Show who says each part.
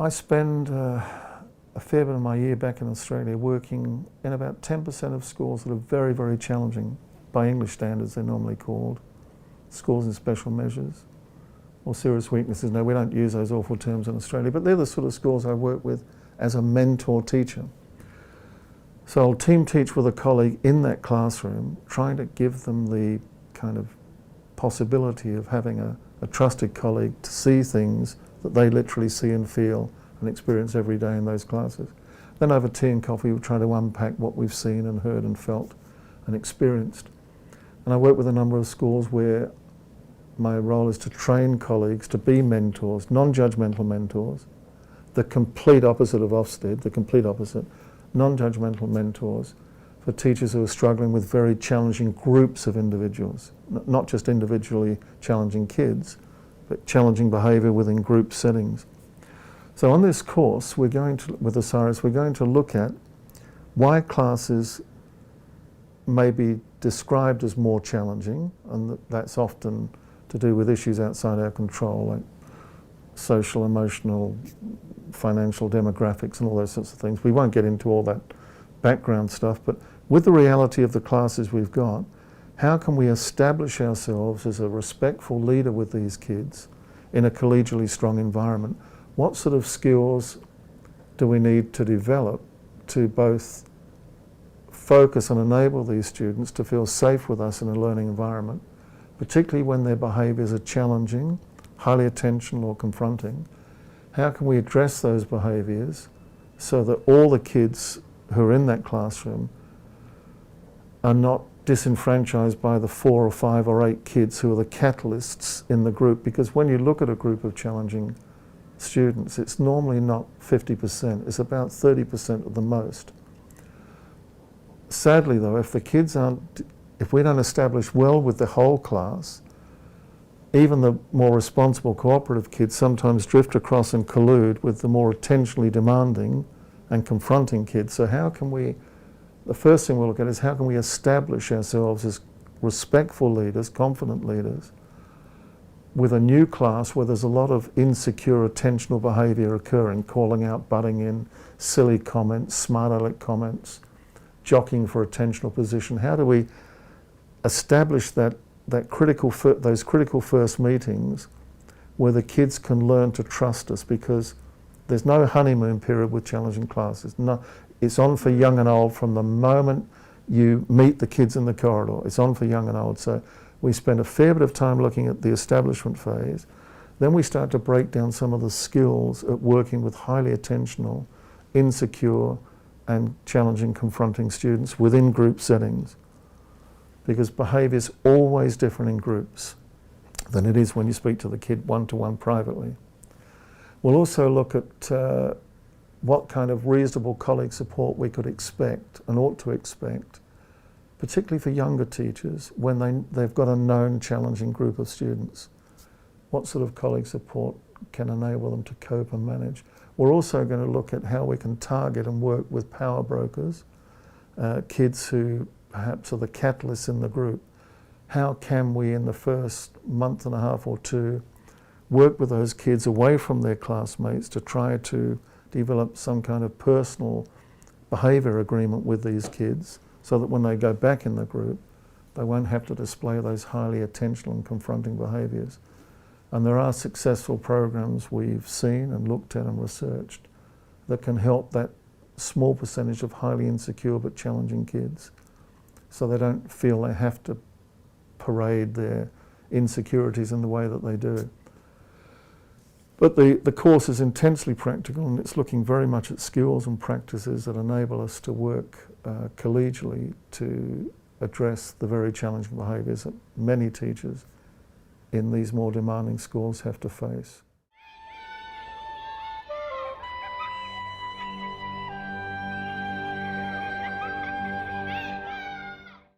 Speaker 1: I spend a fair bit of my year back in Australia working in about 10% of schools that are very, very challenging, by English standards they're normally called, schools in special measures, or serious weaknesses. No, we don't use those awful terms in Australia, but they're the sort of schools I work with as a mentor teacher. So I'll team teach with a colleague in that classroom, trying to give them the kind of possibility of having a trusted colleague to see things that they literally see and feel and experience every day in those classes. Then over tea and coffee we'll try to unpack what we've seen and heard and felt and experienced. And I work with a number of schools where my role is to train colleagues to be mentors, non-judgmental mentors, the complete opposite of Ofsted, the complete opposite, non-judgmental mentors for teachers who are struggling with very challenging groups of individuals, not just individually challenging kids, but challenging behaviour within group settings. So on this course, we're going to, with Osiris, we're going to look at why classes may be described as more challenging, and that's often to do with issues outside our control, like social, emotional, financial demographics and all those sorts of things. We won't get into all that background stuff, but with the reality of the classes we've got, how can we establish ourselves as a respectful leader with these kids in a collegially strong environment? What sort of skills do we need to develop to both focus and enable these students to feel safe with us in a learning environment, particularly when their behaviours are challenging, highly attentional or confronting? How can we address those behaviours so that all the kids who are in that classroom are not disenfranchised by the 4 or 5 or 8 kids who are the catalysts in the group? Because when you look at a group of challenging students, it's normally not 50%, it's about 30% at the most. Sadly though, if the kids aren't, if we don't establish well with the whole class, even the more responsible cooperative kids sometimes drift across and collude with the more attentionally demanding and confronting kids. So how can we, the first thing we'll look at is how can we establish ourselves as respectful leaders, confident leaders, with a new class where there's a lot of insecure attentional behaviour occurring, calling out, butting in, silly comments, smart aleck comments, jockeying for attentional position. How do we establish those critical first meetings where the kids can learn to trust us? Because there's no honeymoon period with challenging classes. No, it's on for young and old from the moment you meet the kids in the corridor. It's on for young and old. So we spend a fair bit of time looking at the establishment phase. Then we start to break down some of the skills at working with highly attentional, insecure and challenging, confronting students within group settings. Because behaviour is always different in groups than it is when you speak to the kid one-to-one privately. We'll also look at what kind of reasonable colleague support we could expect and ought to expect, particularly for younger teachers when they've got a known challenging group of students. What sort of colleague support can enable them to cope and manage? We're also going to look at how we can target and work with power brokers, kids who perhaps are the catalysts in the group. How can we, in the first month and a half or 2, work with those kids away from their classmates to try to develop some kind of personal behaviour agreement with these kids so that when they go back in the group, they won't have to display those highly attentional and confronting behaviours. And there are successful programs we've seen and looked at and researched that can help that small percentage of highly insecure but challenging kids, so they don't feel they have to parade their insecurities in the way that they do. But the course is intensely practical, and it's looking very much at skills and practices that enable us to work collegially to address the very challenging behaviours that many teachers in these more demanding schools have to face.